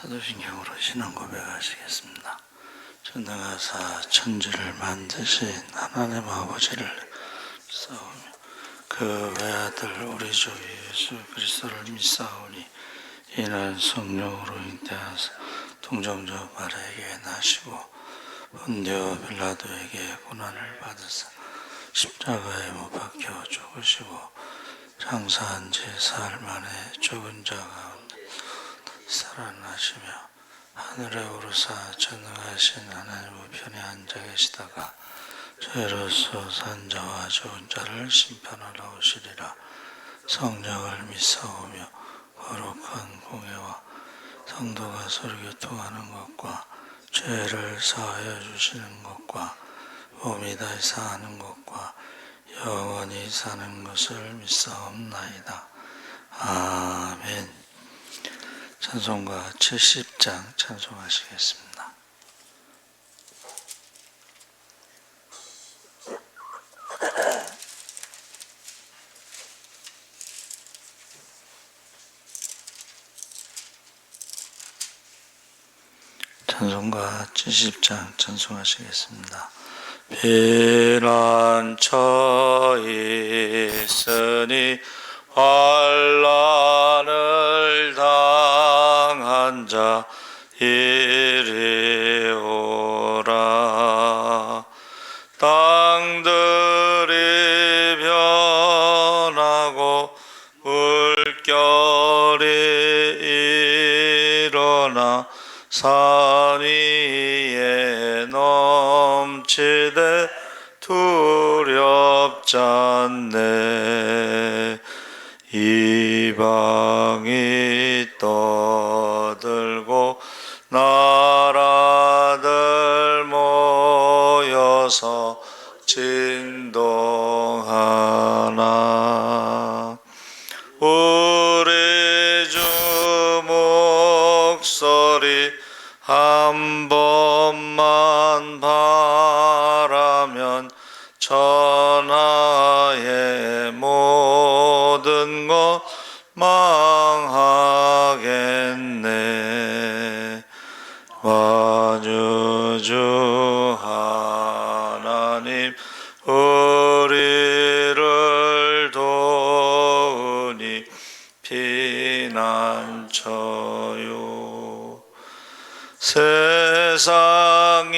사도신경으로 신앙 고백하시겠습니다. 전능하사 천지를 만드신 하나님 아버지를 믿사오며 그 외아들 우리 주 예수 그리스도를 믿사오니 이는 성령으로 잉태하사 동정녀 마리아에게 나시고 본디오 빌라도에게 고난을 받으사 십자가에 못 박혀 죽으시고 장사한 지 사흘 만에 죽은 자 가운데 살아나시며 하늘에 오르사 전능하신 하나님 우편에 앉아 계시다가 죄로서 산 자와 죽은 자를 심판하러 오시리라. 성령을 믿사오며 거룩한 공예와 성도가 서로 교통하는 것과 죄를 사하여 주시는 것과 몸이 다시 사는 것과 영원히 사는 것을 믿사옵나이다. 아멘. 찬송가 70장 찬송하시겠습니다. 찬송가 70장 찬송하시겠습니다. 피난처 있으니 환난을 당한 자 이리 오라. 땅들이 변하고 물결이 일어나 산 위에 넘치되 두렵잖네. 이방이 떠들고 나라들 모여서 진동하나. 우리 주 목소리 한 번만 바라면 천하의 모든 것 망하겠네. 만유주 하나님 우리를 도우니 피난처요. 세상이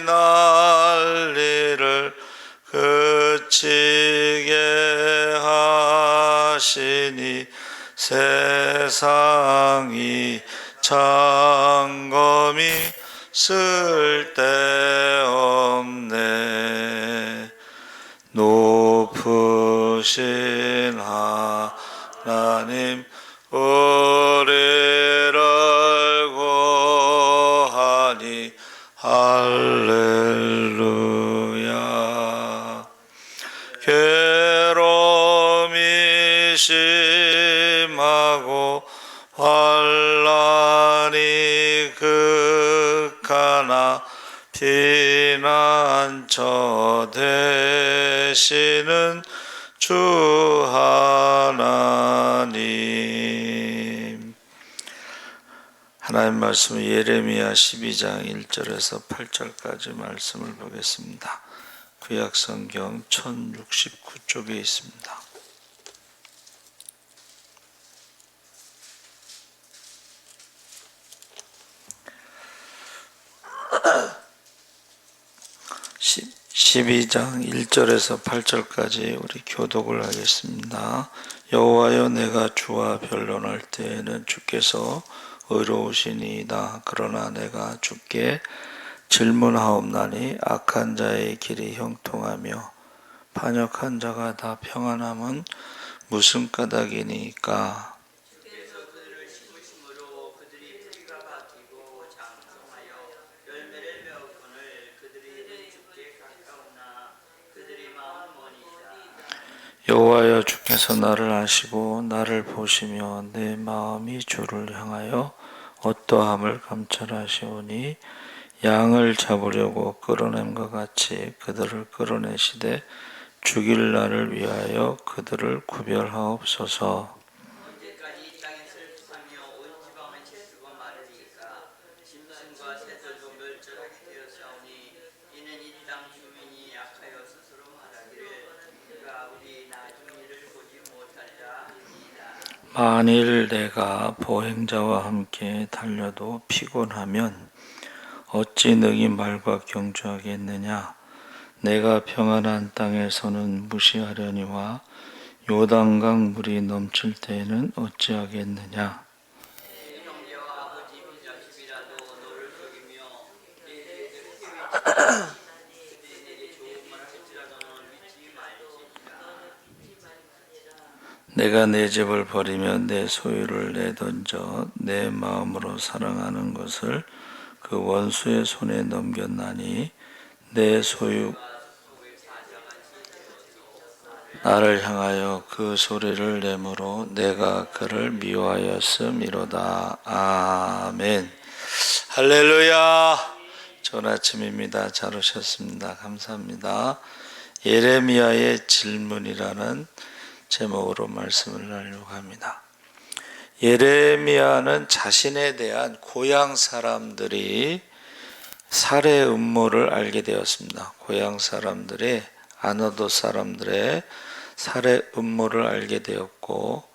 난리를 그치게 하시니 세상이 장검이 쓸데없네. 높으신 하나님 우리를 구하니 할렐루야. 괴로움이 심하고 환난이 극하나 피난처 되시는 주 하나님. 하나님 말씀은 예레미야 12장 1절에서 8절까지 말씀을 보겠습니다. 구약성경 1069쪽에 있습니다. (12장) 1절에서 8절까지 우리 교독을 하겠습니다. 여호와여, 내가 주와 변론할 때에는 주께서 의로우시니이다. 그러나 내가 주께 질문하옵나니 악한 자의 길이 형통하며 반역한 자가 다 평안함은 무슨 까닭이니까? 여호와여, 주께서 나를 아시고 나를 보시며 내 마음이 주를 향하여 어떠함을 감찰하시오니 양을 잡으려고 끌어냄과 같이 그들을 끌어내시되 죽일 날을 위하여 그들을 구별하옵소서. 사슴과 새들도 멸절하게 되었사오니 이는 이 땅 주민이 약하여 스스로 말하기를 그가 우리 나중 일을 보지 못하리라 하니이다. 만일 내가 보행자와 함께 달려도 피곤하면 어찌 능히 말과 경주하겠느냐. 내가 평안한 땅에서는 무시하려니와 요단강 물이 넘칠 때에는 어찌하겠느냐. 네 형제와 아버지 비자식이라도 너를 속이며 네 제자들을 깨우치지만 내게 좋은 말을 할지라도 너를 믿지 말지니라. 내가 내 집을 버리며 내 소유를 내던져 내 마음으로 사랑하는 것을 그 원수의 손에 넘겼나니 내 소유 나를 향하여 그 소리를 내므로 내가 그를 미워하였음이로다. 아멘. 할렐루야. 좋은 아침입니다. 잘 오셨습니다. 감사합니다. 예레미야의 질문이라는 제목으로 말씀을 나누려고 합니다. 예레미야는 자신에 대한 고향 사람들이 살해 음모를 알게 되었습니다. 고향 사람들의 아너도 사람들의 살해 음모를 알게 되었고,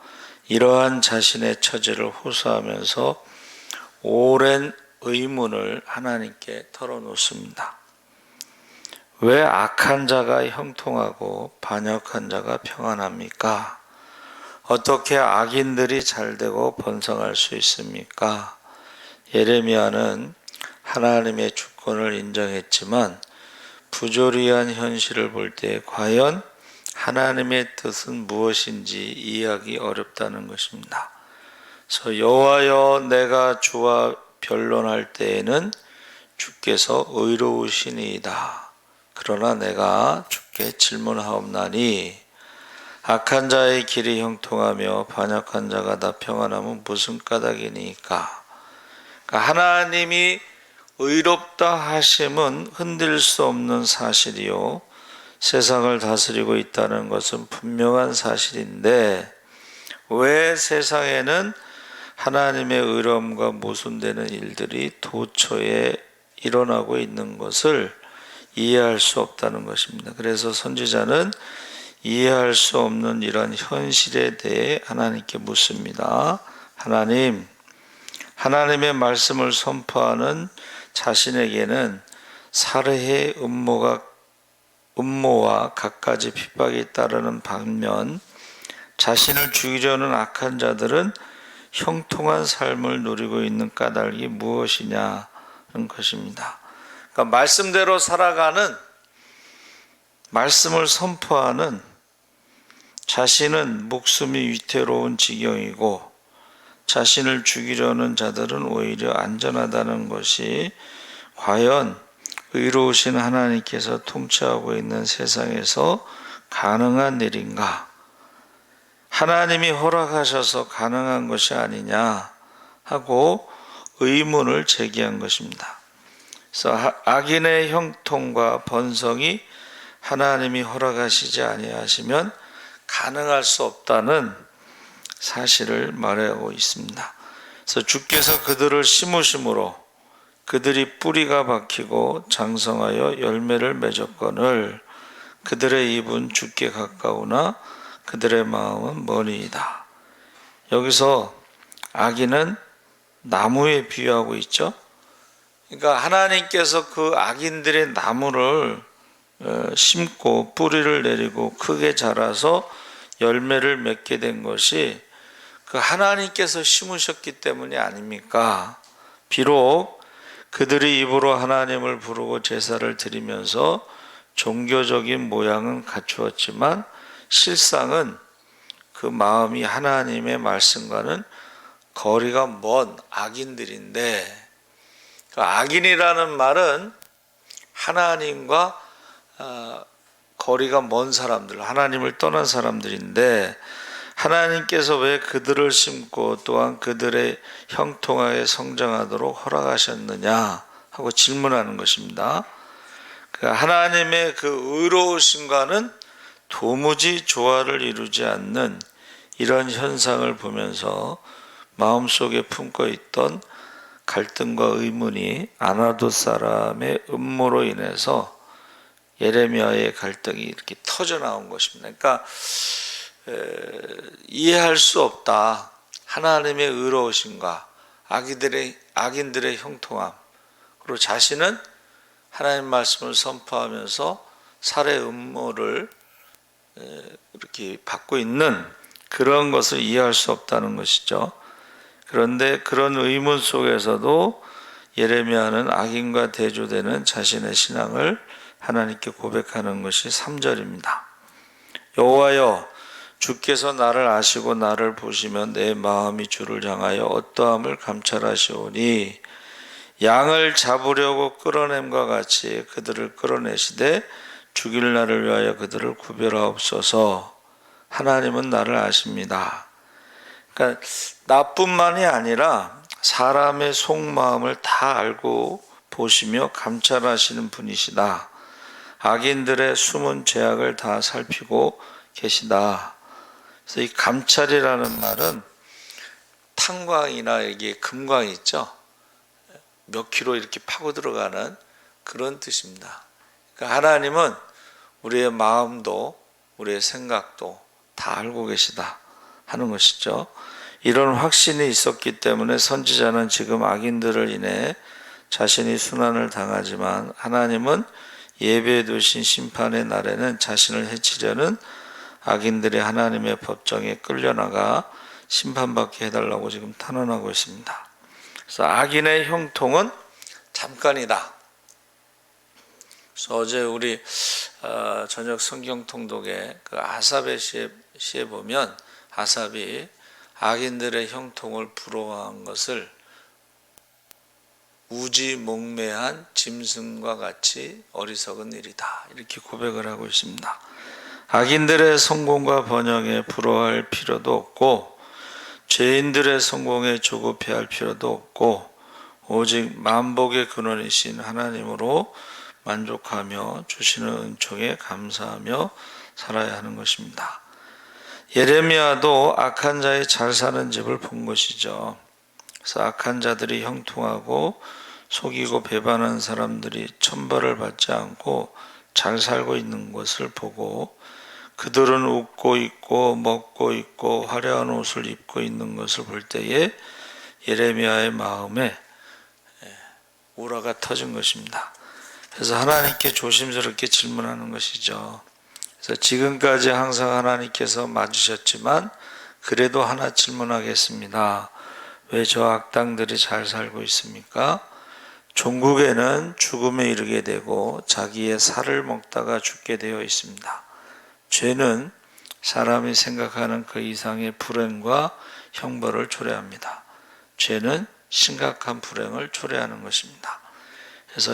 이러한 자신의 처지를 호소하면서 오랜 의문을 하나님께 털어놓습니다. 왜 악한 자가 형통하고 반역한 자가 평안합니까? 어떻게 악인들이 잘되고 번성할 수 있습니까? 예레미야는 하나님의 주권을 인정했지만 부조리한 현실을 볼 때 과연 하나님의 뜻은 무엇인지 이해하기 어렵다는 것입니다. 그래서 여호와여, 내가 주와 변론할 때에는 주께서 의로우시니이다. 그러나 내가 주께 질문하옵나니 악한 자의 길이 형통하며 반역한 자가 다 평안하면 무슨 까닭이니까. 그러니까 하나님이 의롭다 하심은 흔들 수 없는 사실이요, 세상을 다스리고 있다는 것은 분명한 사실인데 왜 세상에는 하나님의 의로움과 모순되는 일들이 도처에 일어나고 있는 것을 이해할 수 없다는 것입니다. 그래서 선지자는 이해할 수 없는 이런 현실에 대해 하나님께 묻습니다. 하나님, 하나님의 말씀을 선포하는 자신에게는 살해의 음모와 갖가지 핍박이 따르는 반면 자신을 죽이려는 악한 자들은 형통한 삶을 누리고 있는 까닭이 무엇이냐는 것입니다. 그러니까 말씀대로 살아가는, 말씀을 선포하는 자신은 목숨이 위태로운 지경이고 자신을 죽이려는 자들은 오히려 안전하다는 것이 과연 의로우신 하나님께서 통치하고 있는 세상에서 가능한 일인가? 하나님이 허락하셔서 가능한 것이 아니냐 하고 의문을 제기한 것입니다. 그래서 악인의 형통과 번성이 하나님이 허락하시지 아니하시면 가능할 수 없다는 사실을 말하고 있습니다. 그래서 주께서 그들을 심으심으로 그들이 뿌리가 박히고 장성하여 열매를 맺었거늘 그들의 입은 주께 가까우나 그들의 마음은 머니이다. 여기서 악인은 나무에 비유하고 있죠. 그러니까 하나님께서 그 악인들의 나무를 심고 뿌리를 내리고 크게 자라서 열매를 맺게 된 것이 그 하나님께서 심으셨기 때문이 아닙니까? 비록 그들이 입으로 하나님을 부르고 제사를 드리면서 종교적인 모양은 갖추었지만 실상은 그 마음이 하나님의 말씀과는 거리가 먼 악인들인데, 그 악인이라는 말은 하나님과 거리가 먼 사람들, 하나님을 떠난 사람들인데 하나님께서 왜 그들을 심고 또한 그들의 형통하게 성장하도록 허락하셨느냐 하고 질문하는 것입니다. 하나님의 그 의로우심과는 도무지 조화를 이루지 않는 이런 현상을 보면서 마음속에 품고 있던 갈등과 의문이 아나돗 사람의 음모로 인해서 예레미야의 갈등이 이렇게 터져 나온 것입니다. 그러니까 이해할 수 없다. 하나님의 의로우심과 악인들의 형통함, 그리고 자신은 하나님 말씀을 선포하면서 살해 음모를 이렇게 받고 있는 그런 것을 이해할 수 없다는 것이죠. 그런데 그런 의문 속에서도 예레미야는 악인과 대조되는 자신의 신앙을 하나님께 고백하는 것이 3절입니다. 여호와여, 주께서 나를 아시고 나를 보시면 내 마음이 주를 향하여 어떠함을 감찰하시오니 양을 잡으려고 끌어냄과 같이 그들을 끌어내시되 죽일 날을 위하여 그들을 구별하옵소서. 하나님은 나를 아십니다. 그러니까 나뿐만이 아니라 사람의 속마음을 다 알고 보시며 감찰하시는 분이시다. 악인들의 숨은 죄악을 다 살피고 계시다. 그래서 이 감찰이라는 말은 탄광이나 여기에 금광이 있죠. 몇 킬로 이렇게 파고 들어가는 그런 뜻입니다. 그러니까 하나님은 우리의 마음도 우리의 생각도 다 알고 계시다 하는 것이죠. 이런 확신이 있었기 때문에 선지자는 지금 악인들을 인해 자신이 순환을 당하지만 하나님은 예배해 두신 심판의 날에는 자신을 해치려는 악인들의 하나님의 법정에 끌려나가 심판받게 해달라고 지금 탄원하고 있습니다. 그래서 악인의 형통은 잠깐이다. 그래서 어제 우리 저녁 성경 통독에 그 아삽의 시에 보면 아삽이 악인들의 형통을 부러워한 것을 우지몽매한 짐승과 같이 어리석은 일이다, 이렇게 고백을 하고 있습니다. 악인들의 성공과 번영에 부러워할 필요도 없고 죄인들의 성공에 조급해할 필요도 없고 오직 만복의 근원이신 하나님으로 만족하며 주시는 은총에 감사하며 살아야 하는 것입니다. 예레미야도 악한 자의 잘 사는 집을 본 것이죠. 그래서 악한 자들이 형통하고 속이고 배반한 사람들이 천벌을 받지 않고 잘 살고 있는 것을 보고 그들은 웃고 있고 먹고 있고 화려한 옷을 입고 있는 것을 볼 때에 예레미야의 마음에 우라가 터진 것입니다. 그래서 하나님께 조심스럽게 질문하는 것이죠. 그래서 지금까지 항상 하나님께서 맞으셨지만 그래도 하나 질문하겠습니다. 왜 저 악당들이 잘 살고 있습니까? 종국에는 죽음에 이르게 되고 자기의 살을 먹다가 죽게 되어 있습니다. 죄는 사람이 생각하는 그 이상의 불행과 형벌을 초래합니다. 죄는 심각한 불행을 초래하는 것입니다. 그래서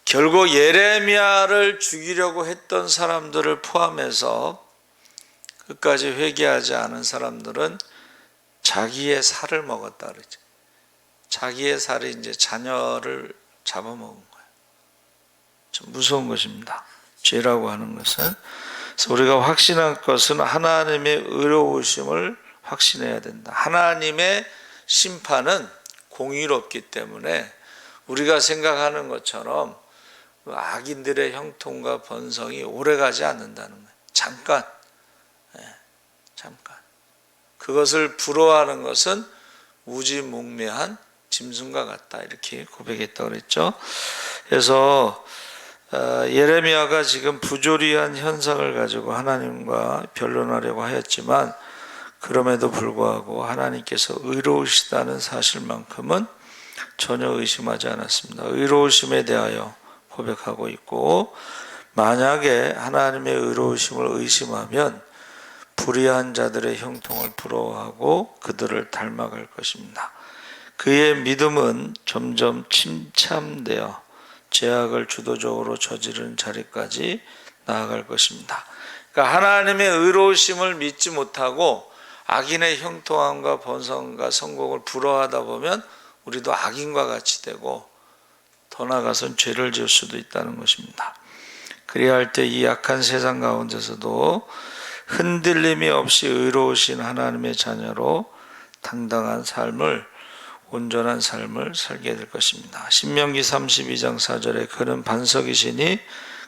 결국 예레미야를 죽이려고 했던 사람들을 포함해서 끝까지 회개하지 않은 사람들은 자기의 살을 먹었다 그러죠. 자기의 살이 이제 자녀를 잡아먹은 거예요. 좀 무서운 것입니다. 죄라고 하는 것은. 그래서 우리가 확신할 것은 하나님의 의로우심을 확신해야 된다. 하나님의 심판은 공의롭기 때문에 우리가 생각하는 것처럼 악인들의 형통과 번성이 오래가지 않는다는 거예요. 잠깐. 그것을 부러워하는 것은 우지몽매한 짐승과 같다, 이렇게 고백했다고 그랬죠. 그래서 예레미야가 지금 부조리한 현상을 가지고 하나님과 변론하려고 하였지만 그럼에도 불구하고 하나님께서 의로우시다는 사실만큼은 전혀 의심하지 않았습니다. 의로우심에 대하여 고백하고 있고, 만약에 하나님의 의로우심을 의심하면 불의한 자들의 형통을 부러워하고 그들을 닮아갈 것입니다. 그의 믿음은 점점 침참되어 죄악을 주도적으로 저지르는 자리까지 나아갈 것입니다. 그러니까 하나님의 의로우심을 믿지 못하고 악인의 형통함과 번성과 성공을 부러워하다 보면 우리도 악인과 같이 되고 더 나아가서는 죄를 지을 수도 있다는 것입니다. 그래야 할 때 이 악한 세상 가운데서도 흔들림이 없이 의로우신 하나님의 자녀로 당당한 삶을 온전한 삶을 살게 될 것입니다. 신명기 32장 4절에 그는 반석이시니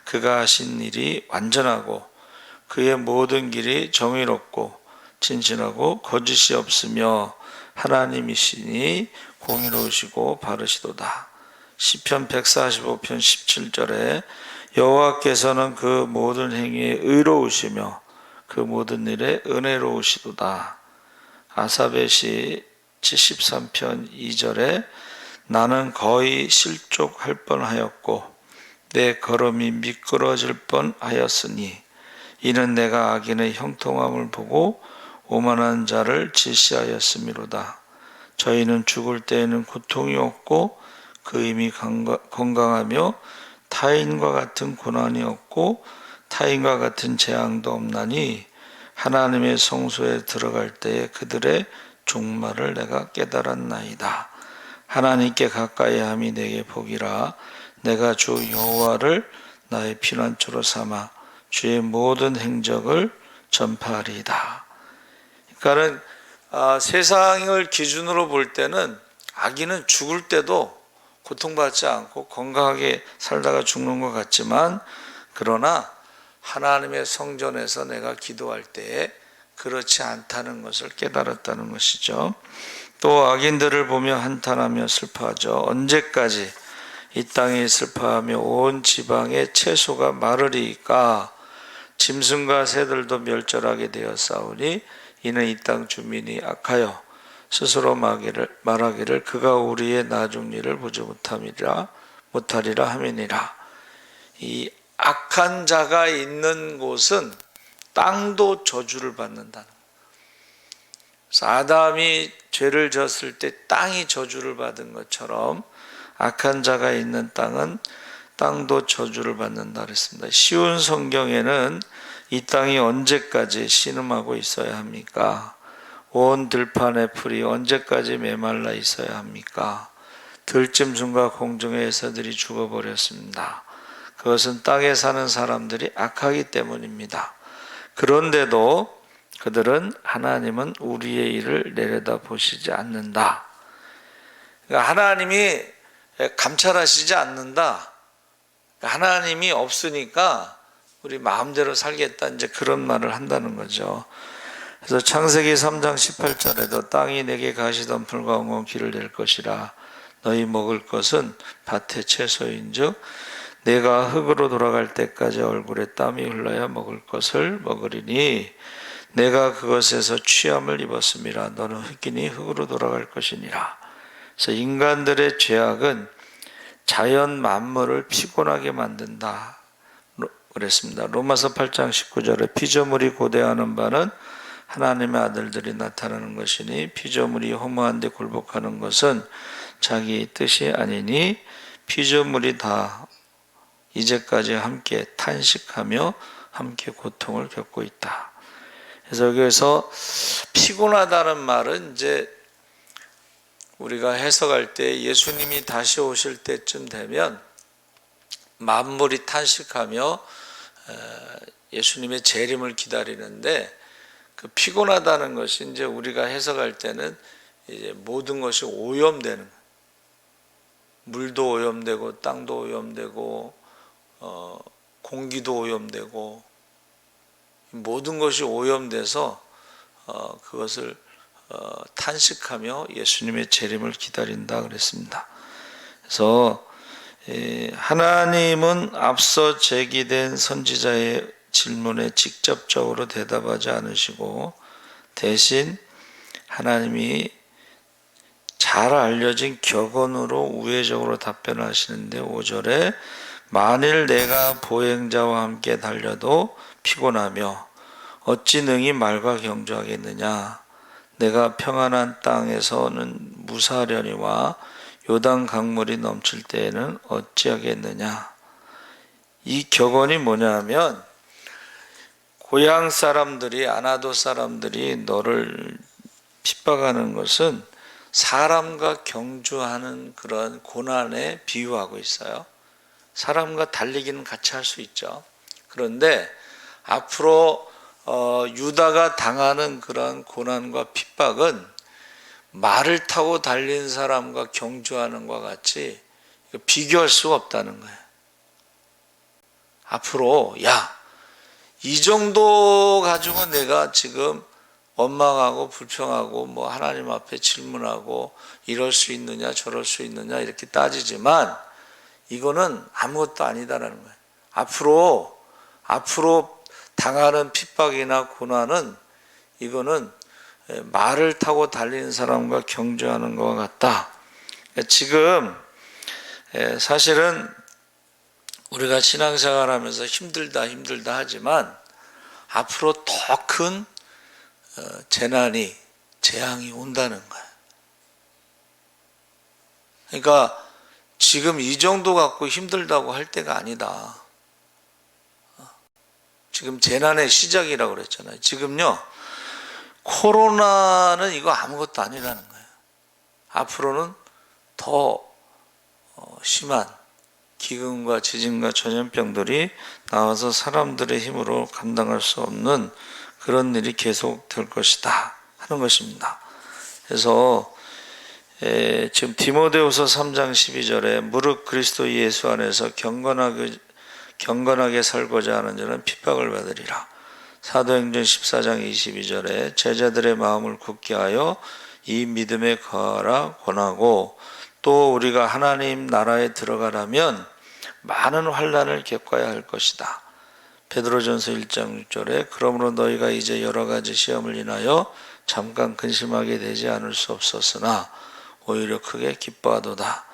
그가 하신 일이 완전하고 그의 모든 길이 정의롭고 진실하고 거짓이 없으며 하나님이시니 공의로우시고 바르시도다. 시편 145편 17절에 여호와께서는 그 모든 행위에 의로우시며 그 모든 일에 은혜로우시도다. 아삽의 시 73편 2절에 나는 거의 실족할 뻔하였고 내 걸음이 미끄러질 뻔하였으니 이는 내가 악인의 형통함을 보고 오만한 자를 질시하였음이로다. 저희는 죽을 때에는 고통이 없고 그 힘이 건강하며 타인과 같은 고난이 없고 타인과 같은 재앙도 없나니 하나님의 성소에 들어갈 때에 그들의 종말을 내가 깨달았나이다. 하나님께 가까이 함이 내게 복이라. 내가 주 여호와를 나의 피난처로 삼아 주의 모든 행적을 전파하리이다. 그러니까는 세상을 기준으로 볼 때는 악인은 죽을 때도 고통받지 않고 건강하게 살다가 죽는 것 같지만, 그러나 하나님의 성전에서 내가 기도할 때에 그렇지 않다는 것을 깨달았다는 것이죠. 또 악인들을 보며 한탄하며 슬퍼하죠. 언제까지 이 땅에 슬퍼하며 온 지방의 채소가 마르리까? 짐승과 새들도 멸절하게 되었사오니 이는 이 땅 주민이 악하여 스스로 말하기를 그가 우리의 나중 일을 보지 못하리라 함이니라. 이 악한 자가 있는 곳은 땅도 저주를 받는다는 거예요. 그래서 아담이 죄를 졌을 때 땅이 저주를 받은 것처럼 악한 자가 있는 땅은 땅도 저주를 받는다 그랬습니다. 쉬운 성경에는 이 땅이 언제까지 신음하고 있어야 합니까? 온 들판의 풀이 언제까지 메말라 있어야 합니까? 들짐승과 공중의 새들이 죽어버렸습니다. 그것은 땅에 사는 사람들이 악하기 때문입니다. 그런데도 그들은 하나님은 우리의 일을 내려다보시지 않는다. 그러니까 하나님이 감찰하시지 않는다. 하나님이 없으니까 우리 마음대로 살겠다, 이제 그런 말을 한다는 거죠. 그래서 창세기 3장 18절에도 땅이 내게 가시던 풀과 엉겅 길을 낼 것이라. 너희 먹을 것은 밭의 채소인즉 내가 흙으로 돌아갈 때까지 얼굴에 땀이 흘러야 먹을 것을 먹으리니 내가 그것에서 취함을 입었음이라. 너는 흙이니 흙으로 돌아갈 것이니라. 그래서 인간들의 죄악은 자연 만물을 피곤하게 만든다 그랬습니다. 로마서 8장 19절에 피조물이 고대하는 바는 하나님의 아들들이 나타나는 것이니 피조물이 허무한 데 굴복하는 것은 자기 뜻이 아니니 피조물이 다 이제까지 함께 탄식하며 함께 고통을 겪고 있다. 그래서 여기에서 피곤하다는 말은 이제 우리가 해석할 때 예수님이 다시 오실 때쯤 되면 만물이 탄식하며 예수님의 재림을 기다리는데, 그 피곤하다는 것이 이제 우리가 해석할 때는 이제 모든 것이 오염되는, 물도 오염되고 땅도 오염되고 공기도 오염되고 모든 것이 오염돼서 그것을 탄식하며 예수님의 재림을 기다린다 그랬습니다. 그래서 하나님은 앞서 제기된 선지자의 질문에 직접적으로 대답하지 않으시고 대신 하나님이 잘 알려진 격언으로 우회적으로 답변하시는데 5절에 만일 내가 보행자와 함께 달려도 피곤하며 어찌 능히 말과 경주하겠느냐. 내가 평안한 땅에서는 무사하려니와 요단 강물이 넘칠 때에는 어찌하겠느냐. 이 격언이 뭐냐면 고향 사람들이, 아나도 사람들이 너를 핍박하는 것은 사람과 경주하는 그런 고난에 비유하고 있어요. 사람과 달리기는 같이 할 수 있죠. 그런데 앞으로 유다가 당하는 그런 고난과 핍박은 말을 타고 달린 사람과 경주하는 것과 같이 비교할 수가 없다는 거예요. 앞으로 이 정도 가지고 내가 지금 원망하고 불평하고 뭐 하나님 앞에 질문하고 이럴 수 있느냐 저럴 수 있느냐 이렇게 따지지만 이거는 아무것도 아니다라는 거예요. 앞으로 당하는 핍박이나 고난은 이거는 말을 타고 달리는 사람과 경주하는 것과 같다. 지금 사실은 우리가 신앙생활하면서 힘들다 하지만 앞으로 더 큰 재앙이 온다는 거예요. 그러니까 지금 이 정도 갖고 힘들다고 할 때가 아니다. 지금 재난의 시작이라고 그랬잖아요. 지금요, 코로나는 이거 아무것도 아니라는 거예요. 앞으로는 더 심한 기근과 지진과 전염병들이 나와서 사람들의 힘으로 감당할 수 없는 그런 일이 계속될 것이다 하는 것입니다. 그래서 지금 디모데후서 3장 12절에 무릇 그리스도 예수 안에서 경건하게 살고자 하는 자는 핍박을 받으리라. 사도행전 14장 22절에 제자들의 마음을 굳게 하여 이 믿음에 거하라 권하고, 또 우리가 하나님 나라에 들어가려면 많은 환난을 겪어야 할 것이다. 베드로전서 1장 6절에 그러므로 너희가 이제 여러 가지 시험을 인하여 잠깐 근심하게 되지 않을 수 없었으나 오히려 크게 기뻐하도다.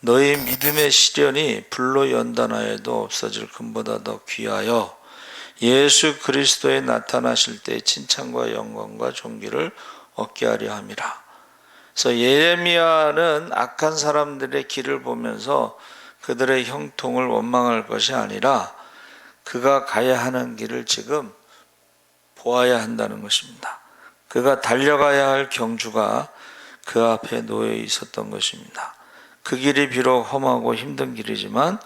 너희 믿음의 시련이 불로 연단하여도 없어질 금보다 더 귀하여 예수 그리스도에 나타나실 때 칭찬과 영광과 존귀를 얻게 하려 함이라. 그래서 예레미야는 악한 사람들의 길을 보면서 그들의 형통을 원망할 것이 아니라 그가 가야 하는 길을 지금 보아야 한다는 것입니다. 그가 달려가야 할 경주가 그 앞에 놓여 있었던 것입니다. 그 길이 비록 험하고 힘든 길이지만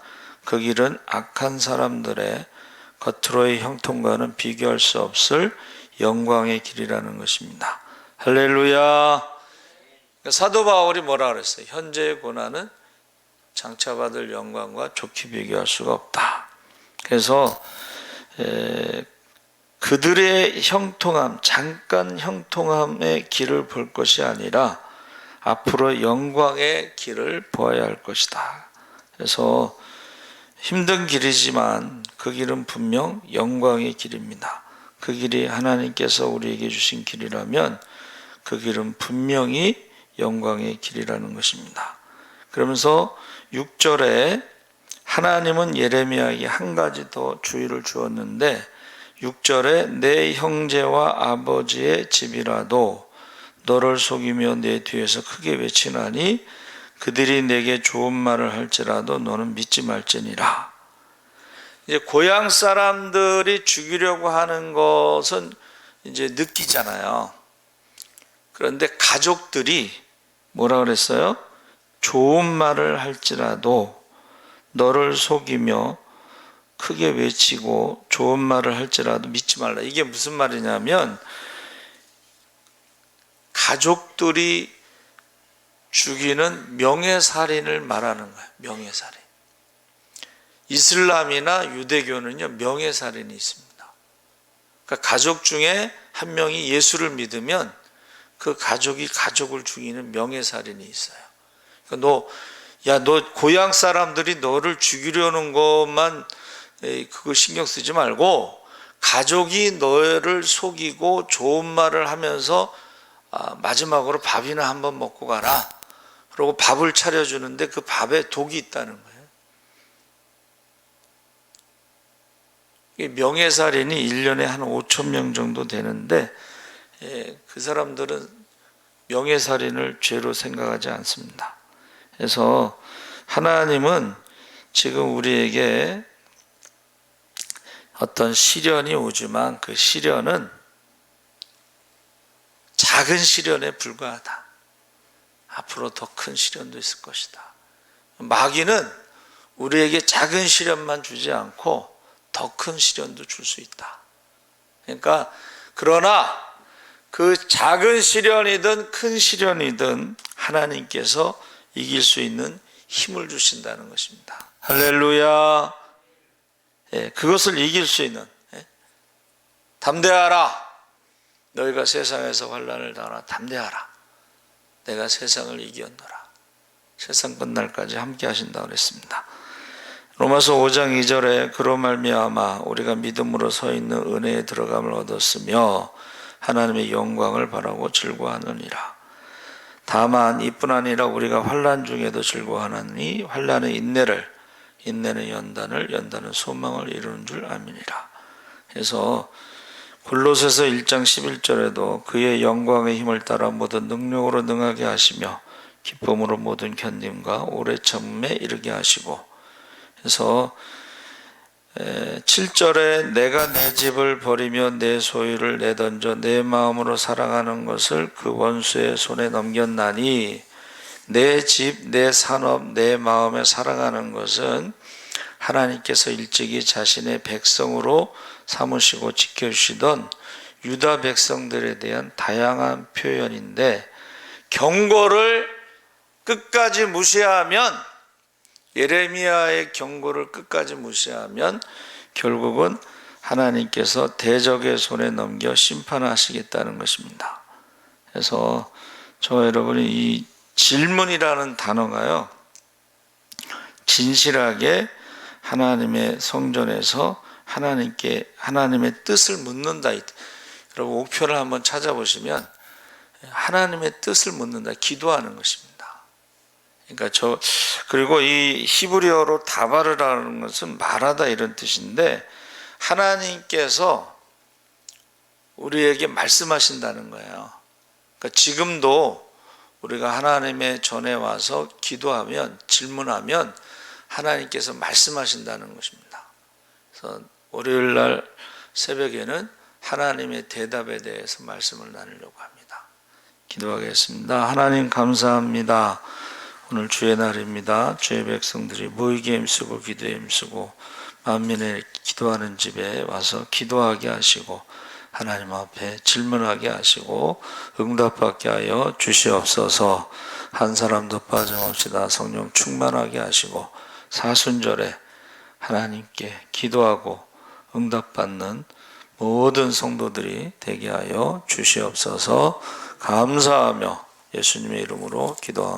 그 길은 악한 사람들의 겉으로의 형통과는 비교할 수 없을 영광의 길이라는 것입니다. 할렐루야. 사도 바울이 뭐라 그랬어요? 현재의 고난은 장차 받을 영광과 좋게 비교할 수가 없다. 그래서 그들의 형통함, 잠깐 형통함의 길을 볼 것이 아니라 앞으로 영광의 길을 보아야 할 것이다. 그래서 힘든 길이지만 그 길은 분명 영광의 길입니다. 그 길이 하나님께서 우리에게 주신 길이라면 그 길은 분명히 영광의 길이라는 것입니다. 그러면서 6절에 하나님은 예레미야에게 한 가지 더 주의를 주었는데 6절에 내 형제와 아버지의 집이라도 너를 속이며 내 뒤에서 크게 외치나니 그들이 내게 좋은 말을 할지라도 너는 믿지 말지니라. 이제 고향 사람들이 죽이려고 하는 것은 이제 느끼잖아요. 그런데 가족들이 뭐라 그랬어요? 좋은 말을 할지라도 너를 속이며 크게 외치고 좋은 말을 할지라도 믿지 말라. 이게 무슨 말이냐면 가족들이 죽이는 명예살인을 말하는 거예요. 명예살인. 이슬람이나 유대교는요, 명예살인이 있습니다. 그러니까 가족 중에 한 명이 예수를 믿으면 그 가족이 가족을 죽이는 명예살인이 있어요. 그러니까 너 고향 사람들이 너를 죽이려는 것만 그거 신경 쓰지 말고 가족이 너를 속이고 좋은 말을 하면서 마지막으로 밥이나 한번 먹고 가라. 그리고 밥을 차려주는데 그 밥에 독이 있다는 거예요. 명예살인이 1년에 한 5천 명 정도 되는데 그 사람들은 명예살인을 죄로 생각하지 않습니다. 그래서 하나님은 지금 우리에게 어떤 시련이 오지만 그 시련은 작은 시련에 불과하다. 앞으로 더 큰 시련도 있을 것이다. 마귀는 우리에게 작은 시련만 주지 않고 더 큰 시련도 줄 수 있다. 그러니까 그러나 그 작은 시련이든 큰 시련이든 하나님께서 이길 수 있는 힘을 주신다는 것입니다. 할렐루야. 예, 그것을 이길 수 있는, 담대하라. 너희가 세상에서 환난을 당하나 담대하라. 내가 세상을 이겼노라. 세상 끝날까지 함께 하신다고 그랬습니다. 로마서 5장 2절에 그로 말미암아 우리가 믿음으로 서 있는 은혜에 들어감을 얻었으며 하나님의 영광을 바라고 즐거워하느니라. 다만 이뿐 아니라 우리가 환난 중에도 즐거워하나니 환난의 인내를, 인내는 연단을, 연단은 소망을 이루는 줄 아미니라. 그래서 골로새서 1장 11절에도 그의 영광의 힘을 따라 모든 능력으로 능하게 하시며 기쁨으로 모든 견딤과 오래 참음에 이르게 하시고, 그래서 7절에 내가 내 집을 버리며 내 소유를 내던져 내 마음으로 사랑하는 것을 그 원수의 손에 넘겼나니, 내 집, 내 산업, 내 마음에 사랑하는 것은 하나님께서 일찍이 자신의 백성으로 삼으시고 지켜주시던 유다 백성들에 대한 다양한 표현인데, 경고를 끝까지 무시하면, 예레미야의 경고를 끝까지 무시하면 결국은 하나님께서 대적의 손에 넘겨 심판하시겠다는 것입니다. 그래서 저와 여러분이 이 질문이라는 단어가요, 진실하게 하나님의 성전에서 하나님께 하나님의 뜻을 묻는다. 여러분 옥표를 한번 찾아보시면 하나님의 뜻을 묻는다, 기도하는 것입니다. 그러니까 그리고 이 히브리어로 다바르라는 것은 말하다 이런 뜻인데, 하나님께서 우리에게 말씀하신다는 거예요. 그러니까 지금도 우리가 하나님의 전에 와서 기도하면, 질문하면 하나님께서 말씀하신다는 것입니다. 그래서 월요일 날 새벽에는 하나님의 대답에 대해서 말씀을 나누려고 합니다. 기도하겠습니다. 하나님 감사합니다. 오늘 주의 날입니다. 주의 백성들이 모이게 힘쓰고 기도에 힘쓰고 만민의 기도하는 집에 와서 기도하게 하시고 하나님 앞에 질문하게 하시고 응답받게 하여 주시옵소서. 한 사람도 빠짐없이 다 성령 충만하게 하시고 사순절에 하나님께 기도하고 응답받는 모든 성도들이 되게 하여 주시옵소서. 감사하며 예수님의 이름으로 기도합니다.